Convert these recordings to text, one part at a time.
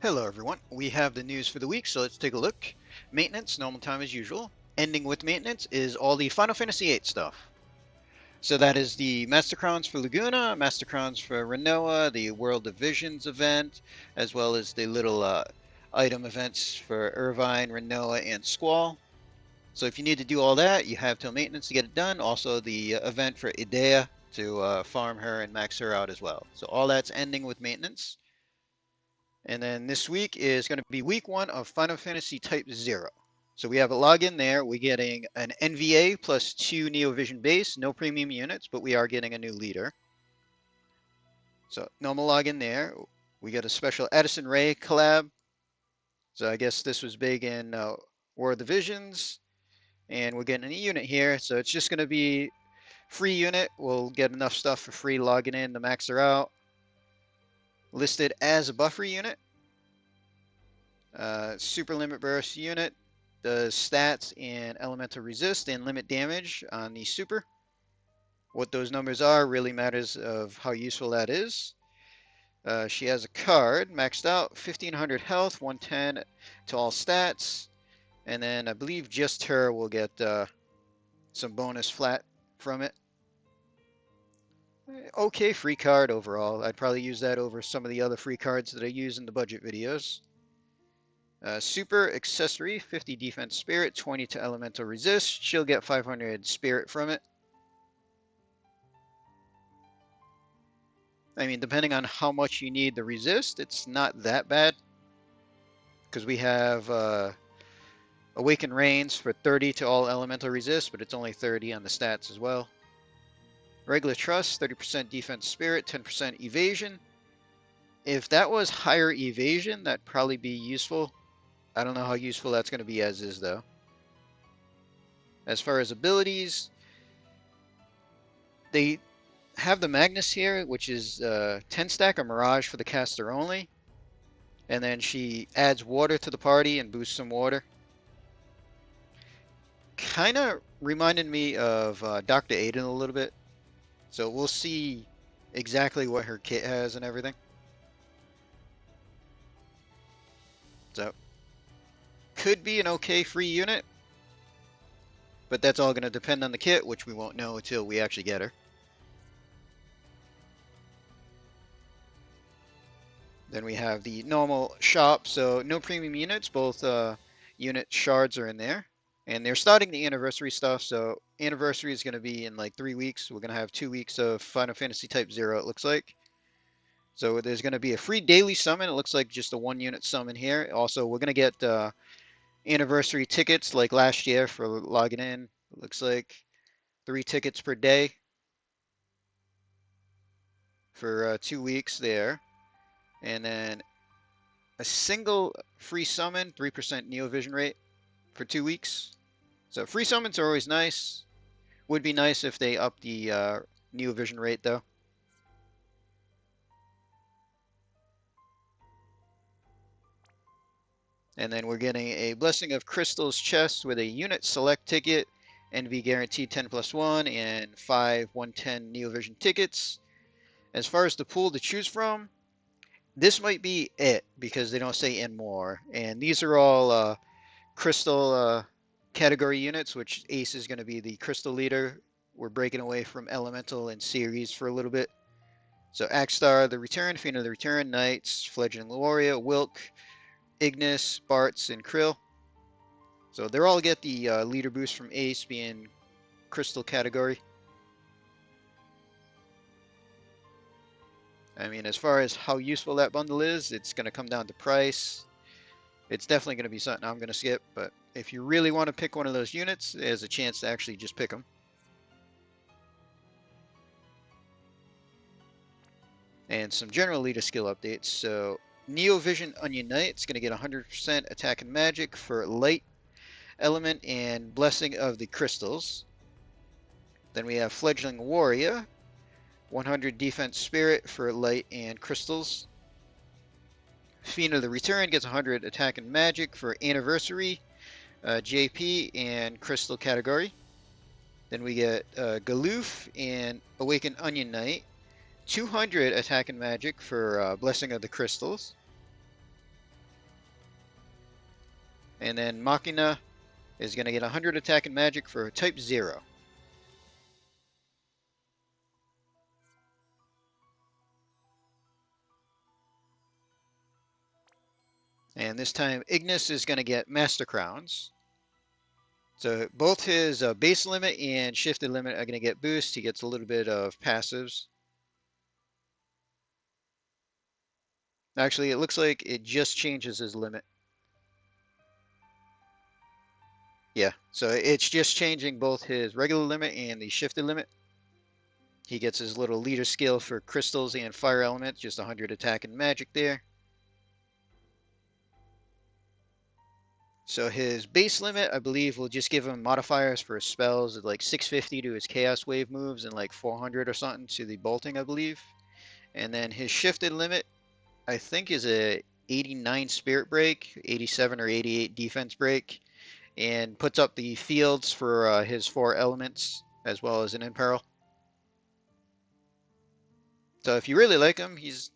Hello everyone, we have the news for the week, so let's take a look. Maintenance, normal time as usual. Ending with maintenance is all the Final Fantasy VIII stuff. So that is the Master Crowns for Laguna, Master Crowns for Renoa, the World of Visions event, as well as the little item events for Irvine, Renoa, and Squall. So if you need to do all that, you have till maintenance to get it done. Also the event for Idea to farm her and max her out as well. So all that's ending with maintenance. And then this week is going to be week 1 of Final Fantasy Type 0. So we have a login there. We're getting an NVA plus 2 Neovision base, no premium units, but we are getting a new leader. So normal login there. We got a special Addison Rae collab. So I guess this was big in War of the Visions. And we're getting a unit here. So it's just going to be free unit. We'll get enough stuff for free logging in to max her out. Listed as a buffer unit. Super limit burst unit does stats and elemental resist and limit damage on the super. What those numbers are really matters of how useful that is. She has a card maxed out, 1500 health, 110 to all stats, and then I believe just her will get some bonus flat from it. Okay, free card overall. I'd probably use that over some of the other free cards that I use in the budget videos. Super accessory, 50 defense spirit, 20 to elemental resist. She'll get 500 spirit from it. I mean, depending on how much you need the resist, it's not that bad. Because we have Awakened Rains for 30 to all elemental resist, but it's only 30 on the stats as well. Regular Trust, 30% defense spirit, 10% evasion. If that was higher evasion, that'd probably be useful. I don't know how useful that's going to be as is, though. As far as abilities, they have the Magnus here, which is 10 stack of Mirage for the caster only. And then she adds water to the party and boosts some water. Kind of reminded me of Dr. Aiden a little bit. So we'll see exactly what her kit has and everything. So could be an okay free unit, but that's all going to depend on the kit, which we won't know until we actually get her. Then we have the normal shop, so no premium units, both unit shards are in there. And they're starting the anniversary stuff, so anniversary is going to be in like 3 weeks. We're going to have 2 weeks of Final Fantasy Type 0, it looks like. So there's going to be a free daily summon. It looks like just a 1-unit summon here. Also, we're going to get anniversary tickets like last year for logging in. It looks like 3 tickets per day for 2 weeks there. And then a single free summon, 3% Neovision rate for 2 weeks. So free summons are always nice. Would be nice if they up the Neovision rate, though. And then we're getting a Blessing of Crystals chest with a unit select ticket, NV guaranteed 10+1, and 5 110 Neovision tickets. As far as the pool to choose from, this might be it because they don't say and more. And these are all crystal category units, which Ace is going to be the crystal leader. We're breaking away from elemental and series for a little bit. So Axstar, the Return, Fiend of the Return, Knights, Fledgling Warrior, Wilk, Ignis, Bartz, and Krill. So they're all get the leader boost from Ace being crystal category. I mean, as far as how useful that bundle is, it's going to come down to price. It's definitely going to be something I'm going to skip, but if you really want to pick one of those units, there's a chance to actually just pick them. And some general leader skill updates. So Neovision Onion Knight is going to get 100% attack and magic for light element and Blessing of the Crystals. Then we have Fledgling Warrior, 100 defense spirit for light and crystals. Fiend of the Return gets 100 attack and magic for anniversary, JP, and crystal category. Then we get Galoof and Awakened Onion Knight, 200 attack and magic for Blessing of the Crystals. And then Machina is going to get 100 attack and magic for type 0. And this time Ignis is going to get Master Crowns. So both his base limit and shifted limit are going to get boost. He gets a little bit of passives. Actually, it looks like it just changes his limit. Yeah, so it's just changing both his regular limit and the shifted limit. He gets his little leader skill for crystals and fire element, just 100 attack and magic there. So his base limit, I believe, will just give him modifiers for his spells at like 650 to his Chaos Wave moves and like 400 or something to the bolting, I believe. And then his shifted limit, I think, is a 89 Spirit Break, 87 or 88 Defense Break, and puts up the fields for his 4 elements as well as an Imperil. So if you really like him, he's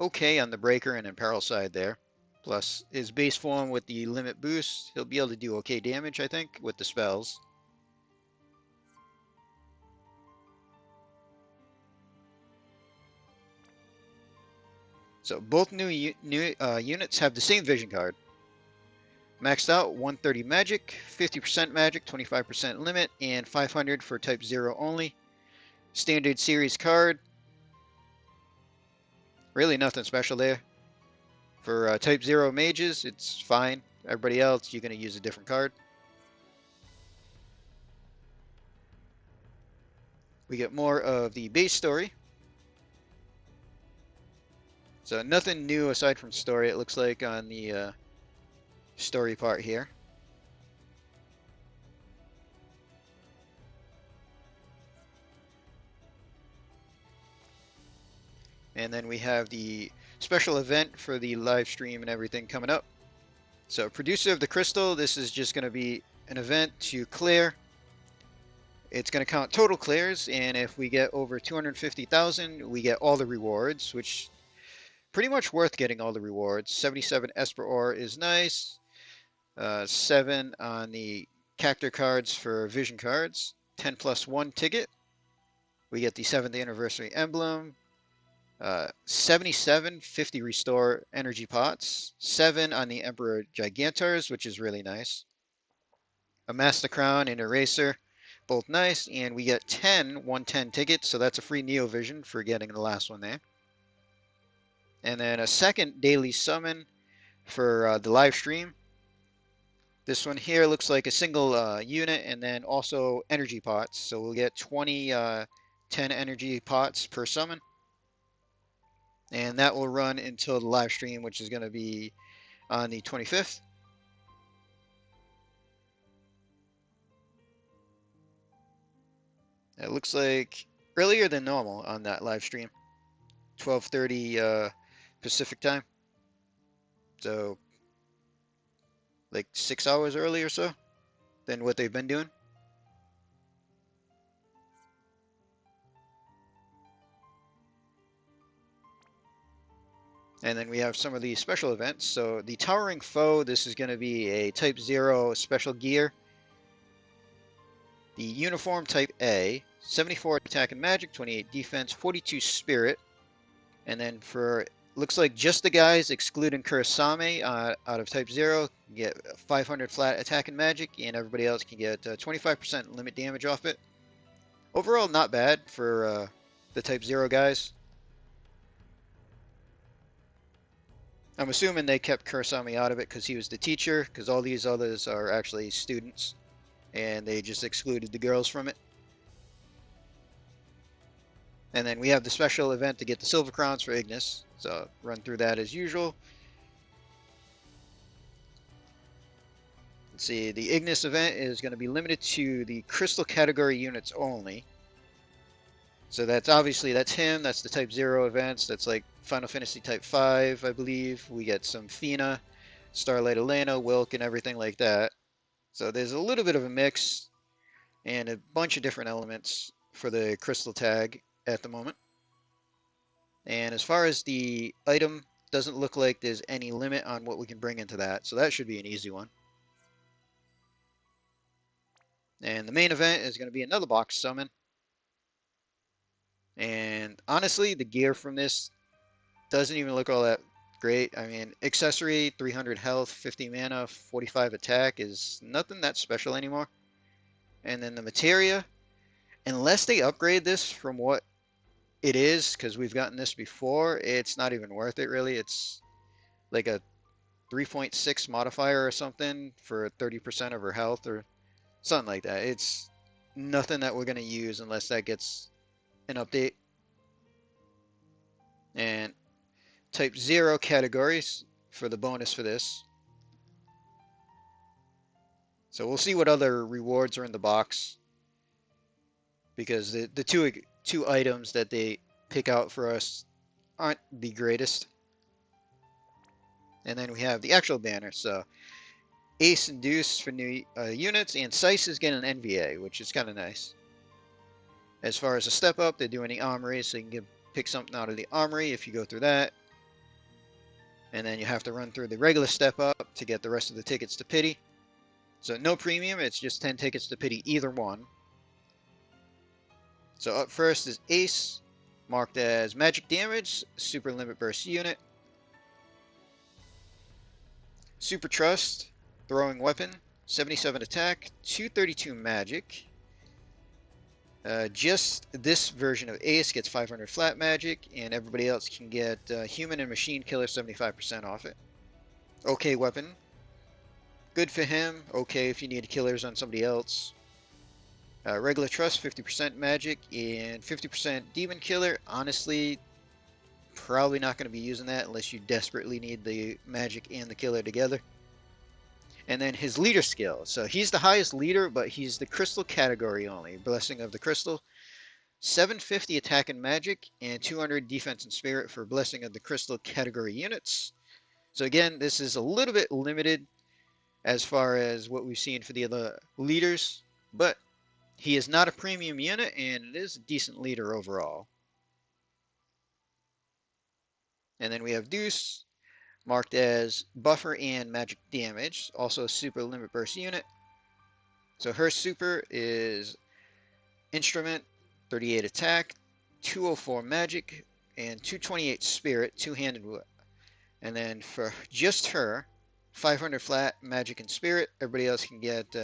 okay on the Breaker and Imperil side there. Plus his base form with the limit boost, he'll be able to do okay damage, I think, with the spells. So both new units have the same vision card. Maxed out 130 magic, 50% magic, 25% limit, and 500 for type 0 only. Standard series card. Really nothing special there. For type 0 mages, it's fine. Everybody else, you're going to use a different card. We get more of the base story. So nothing new aside from story, it looks like, on the story part here. And then we have the special event for the live stream and everything coming up. So producer of the crystal, this is just going to be an event to clear. It's going to count total clears, and if we get over 250,000, we get all the rewards, which pretty much worth getting all the rewards. 77 Esper Ore is nice. 7 on the character cards for vision cards. 10 plus 1 ticket. We get the 7th anniversary emblem. 77 50 restore energy pots. 7 on the Emperor Gigantars, which is really nice. A Master Crown and Eraser, both nice. And we get 10 110 tickets, so that's a free Neo Vision for getting the last one there. And then a second daily summon for the live stream. This one here looks like a single unit, and then also energy pots. So we'll get 20 10 energy pots per summon. And that will run until the live stream, which is going to be on the 25th. It looks like earlier than normal on that live stream. 12:30 Pacific time. So like 6 hours early or so than what they've been doing. And then we have some of the special events. So the Towering Foe, this is going to be a Type 0 special gear. The Uniform Type A, 74 attack and magic, 28 defense, 42 spirit. And then for, looks like just the guys excluding Kurasame out of Type 0 get 500 flat attack and magic, and everybody else can get 25% limit damage off it. Overall, not bad for the Type 0 guys. I'm assuming they kept Kurasame out of it because he was the teacher, because all these others are actually students, and they just excluded the girls from it. And then we have the special event to get the Silver Crowns for Ignis, so run through that as usual. Let's see, the Ignis event is going to be limited to the Crystal category units only. So that's obviously, that's him, that's the Type 0 events, that's like Final Fantasy Type 5, I believe. We get some Fina, Starlight Elena, Wilk, and everything like that. So there's a little bit of a mix and a bunch of different elements for the Crystal tag at the moment. And as far as the item, doesn't look like there's any limit on what we can bring into that, so that should be an easy one. And the main event is going to be another box summon. And honestly, the gear from this doesn't even look all that great. I mean, accessory, 300 health, 50 mana, 45 attack is nothing that special anymore. And then the materia, unless they upgrade this from what it is, because we've gotten this before, it's not even worth it really. It's like a 3.6 modifier or something for 30% of her health or something like that. It's nothing that we're going to use unless that gets an update. And type 0 categories for the bonus for this. So we'll see what other rewards are in the box, because the two items that they pick out for us aren't the greatest. And then we have the actual banner. So Ace and Deuce for new units, and Sice is getting an NVA, which is kind of nice. As far as a step up, they're doing the armory, so you can pick something out of the armory if you go through that. And then you have to run through the regular step up to get the rest of the tickets to pity. So no premium, it's just 10 tickets to pity either one. So up first is Ace, marked as magic damage, super limit burst unit. Super Trust, throwing weapon, 77 attack, 232 magic. Just this version of Ace gets 500 flat magic, and everybody else can get human and machine killer 75% off it. Okay weapon. Good for him. Okay if you need killers on somebody else. Regular Trust, 50% magic, and 50% demon killer. Honestly, probably not going to be using that unless you desperately need the magic and the killer together. And then his leader skill. So he's the highest leader, but he's the crystal category only. Blessing of the Crystal. 750 attack and magic, and 200 defense and spirit for Blessing of the Crystal category units. So again, this is a little bit limited as far as what we've seen for the other leaders, but he is not a premium unit, and it is a decent leader overall. And then we have Deuce, marked as buffer and magic damage, also a super limit burst unit. So her super is instrument, 38 attack, 204 magic, and 228 spirit, two-handed. And then for just her, 500 flat magic and spirit. Everybody else can get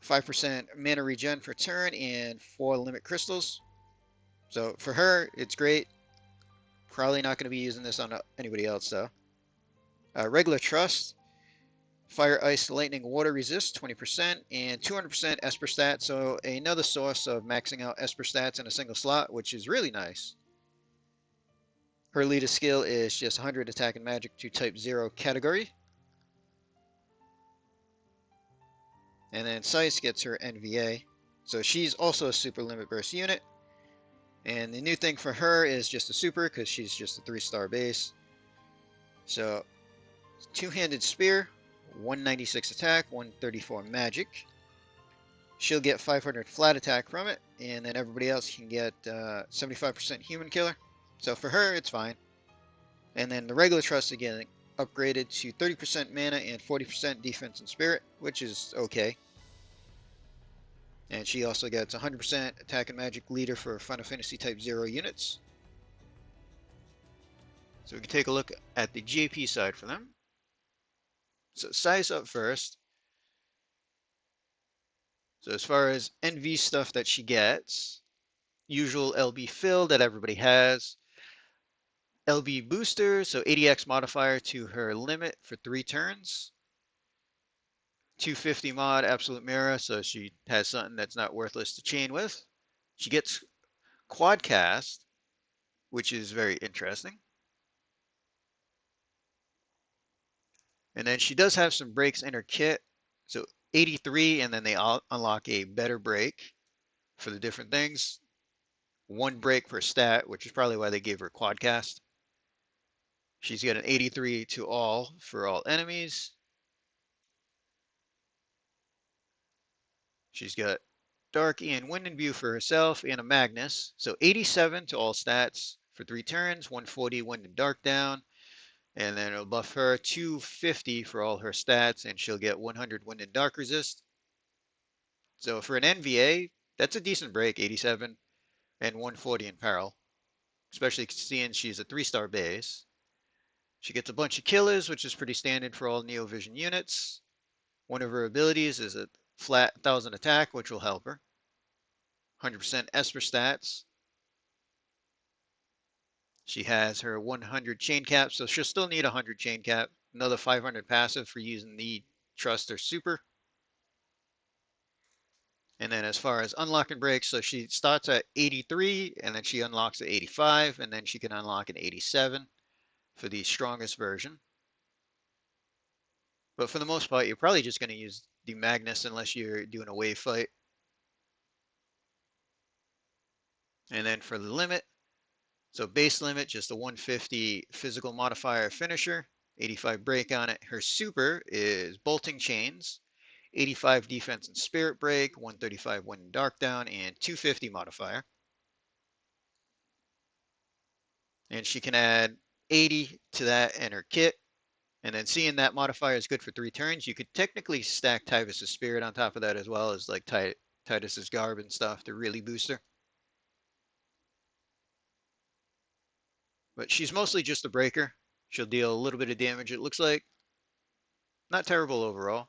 5% mana regen per turn and 4 limit crystals. So for her, it's great. Probably not going to be using this on anybody else though. Regular Trust, Fire, Ice, Lightning, Water resist 20%, and 200% Esper stat. So another source of maxing out Esper stats in a single slot, which is really nice. Her leader skill is just 100 attack and magic to type 0 category. And then Sice gets her NVA. So she's also a super limit burst unit. And the new thing for her is just a super, because she's just a 3-star base. So two-handed spear, 196 attack, 134 magic. She'll get 500 flat attack from it, and then everybody else can get 75% human killer. So for her, it's fine. And then the regular Trust again upgraded to 30% mana and 40% defense and spirit, which is okay. And she also gets 100% attack and magic leader for Final Fantasy Type 0 units. So we can take a look at the JP side for them. So Size up first. So as far as NV stuff that she gets, usual LB fill that everybody has. LB booster, so 80x modifier to her limit for 3 turns. 250 mod absolute mirror, so she has something that's not worthless to chain with. She gets quad cast, which is very interesting. And then she does have some breaks in her kit. So 83, and then they all unlock a better break for the different things. 1 break per stat, which is probably why they gave her quadcast. She's got an 83 to all for all enemies. She's got Dark and Wind and View for herself and a Magnus. So 87 to all stats for 3 turns, 140 Wind and Dark down. And then it'll buff her 250 for all her stats, and she'll get 100 Wind and Dark resist. So for an NVA, that's a decent break, 87 and 140 in peril, especially seeing she's a 3-star base. She gets a bunch of killers, which is pretty standard for all Neo Vision units. One of her abilities is a flat 1000 attack, which will help her. 100% Esper stats. She has her 100 chain cap, so she'll still need 100 chain cap. Another 500 passive for using the Trust or Super. And then as far as unlocking breaks, so she starts at 83, and then she unlocks at 85, and then she can unlock an 87 for the strongest version. But for the most part, you're probably just going to use the Magnus unless you're doing a wave fight. And then for the limit, so base limit, just a 150 physical modifier finisher, 85 break on it. Her super is bolting chains, 85 defense and spirit break, 135 wind and dark down, and 250 modifier. And she can add 80 to that in her kit. And then seeing that modifier is good for 3 turns, you could technically stack Tyvus' spirit on top of that as well as like Titus's garb and stuff to really boost her. But she's mostly just a breaker. She'll deal a little bit of damage, it looks like. Not terrible overall.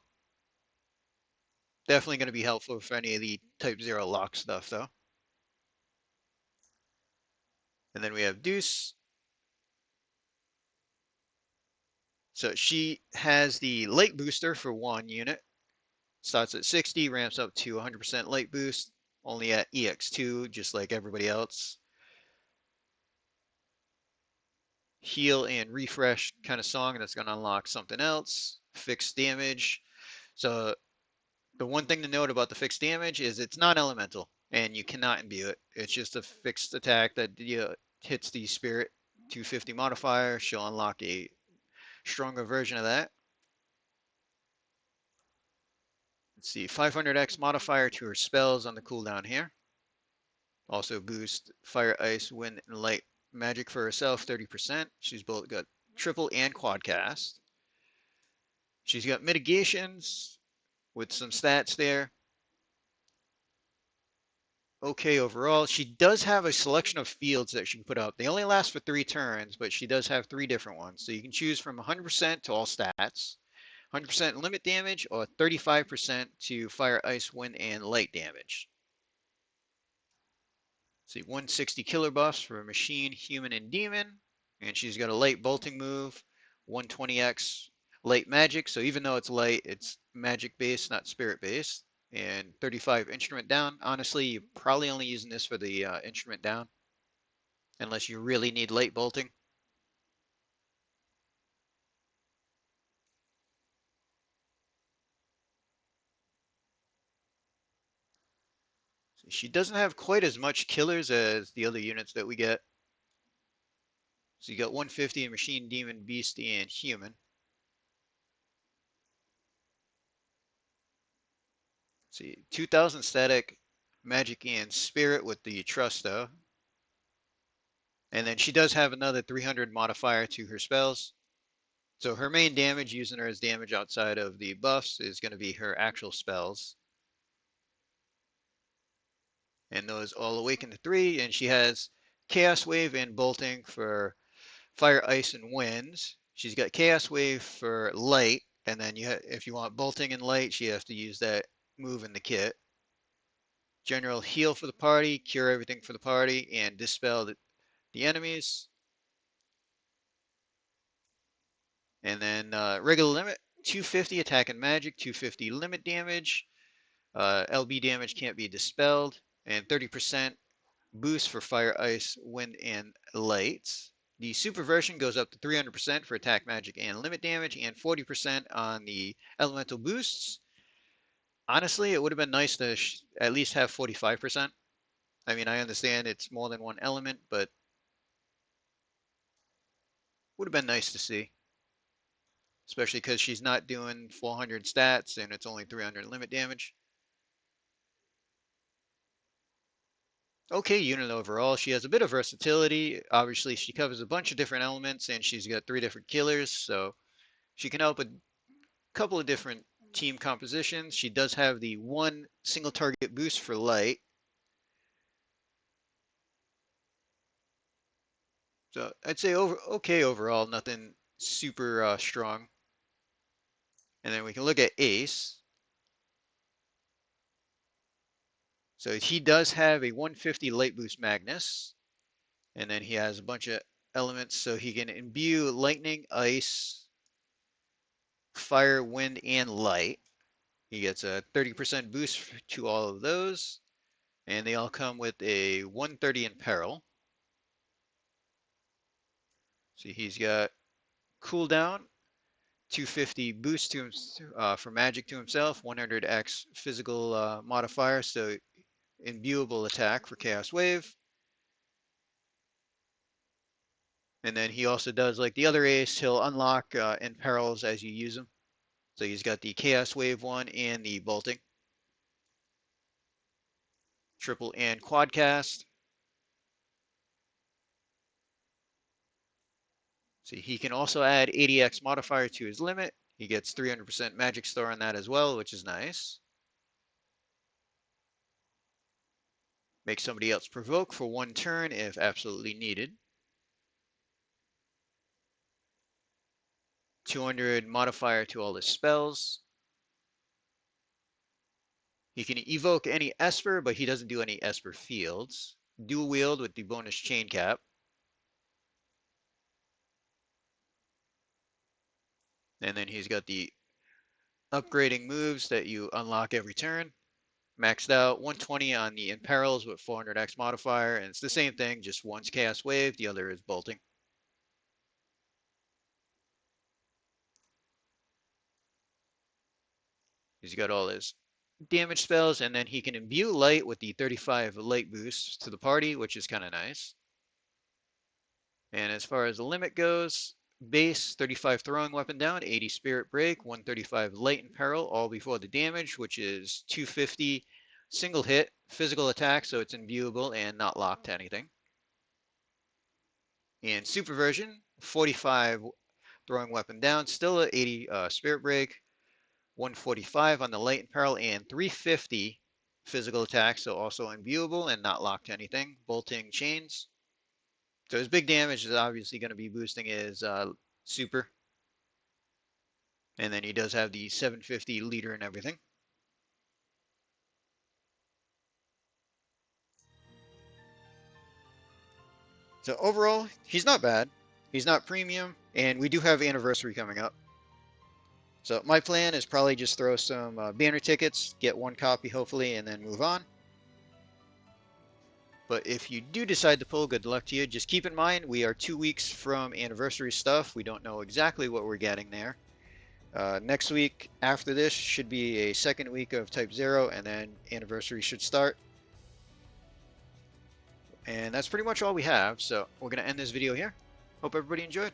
Definitely going to be helpful for any of the Type 0 lock stuff, though. And then we have Deuce. So she has the light booster for 1 unit. Starts at 60, ramps up to 100% light boost. Only at EX2, just like everybody else. Heal and refresh kind of song that's going to unlock something else. Fixed damage. So the one thing to note about the fixed damage is it's non-elemental, and you cannot imbue it. It's just a fixed attack that hits the spirit 250 modifier. She'll unlock a stronger version of that. Let's see, 500x modifier to her spells on the cooldown here. Also boost fire, ice, wind, and light magic for herself 30%. She's both got triple and quad cast. She's got mitigations with some stats there. Okay overall. She does have a selection of fields that she can put up. They only last for 3 turns, but she does have 3 different ones. So you can choose from 100% to all stats, 100% limit damage, or 35% to fire, ice, wind, and light damage. See, 160 killer buffs for machine, human, and demon. And she's got a light bolting move, 120x light magic. So even though it's light, it's magic based, not spirit based. And 35 instrument down. Honestly, you're probably only using this for the instrument down, unless you really need light bolting. So she doesn't have quite as much killers as the other units that we get. So you got 150 machine, demon, beast, and human. See, 2000 static, magic, and spirit with the trust though. And then she does have another 300 modifier to her spells. So her main damage, using her as damage outside of the buffs, is going to be her actual spells. And those all awaken to 3. And she has Chaos Wave and Bolting for fire, ice, and winds. She's got Chaos Wave for light. And then if you want Bolting and light, she has to use that move in the kit. General heal for the party, cure everything for the party, and dispel the enemies. And then regular limit, 250 attack and magic, 250 limit damage. LB damage can't be dispelled, and 30% boost for fire, ice, wind, and light. The super version goes up to 300% for attack, magic, and limit damage, and 40% on the elemental boosts. Honestly, it would have been nice to at least have 45%. I mean, I understand it's more than one element, but would have been nice to see. Especially because she's not doing 400 stats and it's only 300 limit damage. Okay unit overall. She has a bit of versatility. Obviously, she covers a bunch of different elements and she's got 3 different killers, so she can help a couple of different team composition. She does have the 1 single target boost for light. So I'd say okay overall, nothing super strong. And then we can look at Ace. So he does have a 150 light boost Magnus. And then he has a bunch of elements, so he can imbue lightning, ice, fire, wind, and light. He gets a 30% boost to all of those. And they all come with a 130 in peril. So he's got cooldown, 250 boost to for magic to himself, 100x physical modifier, so imbuable attack for Chaos Wave. And then he also does like the other ace, he'll unlock in perils as you use them. So he's got the Chaos Wave one and the bolting. Triple and quad cast. So he can also add 80x modifier to his limit. He gets 300% magic star on that as well, which is nice. Make somebody else provoke for 1 turn if absolutely needed. 200 modifier to all his spells. He can evoke any Esper, but he doesn't do any Esper fields. Dual wield with the bonus chain cap. And then he's got the upgrading moves that you unlock every turn. Maxed out 120 on the Imperils with 400x modifier, and it's the same thing, just one's Chaos Wave, the other is bolting. He's got all his damage spells, and then he can imbue light with the 35 light boosts to the party, which is kind of nice. And as far as the limit goes, base 35 throwing weapon down, 80 spirit break, 135 light and peril, all before the damage, which is 250 single hit physical attack, so it's imbuable and not locked to anything. And super version, 45 throwing weapon down, still at 80 spirit break, 145 on the light and peril, and 350 physical attack, so also imbuable and not locked to anything. Bolting chains. So his big damage is obviously going to be boosting his super. And then he does have the 750 leader and everything. So overall, he's not bad. He's not premium, and we do have anniversary coming up. So my plan is probably just throw some banner tickets, get 1 copy hopefully, and then move on. But if you do decide to pull, good luck to you. Just keep in mind, we are 2 weeks from anniversary stuff. We don't know exactly what we're getting there. Next week after this should be a 2nd week of Type 0, and then anniversary should start. And that's pretty much all we have, so we're going to end this video here. Hope everybody enjoyed.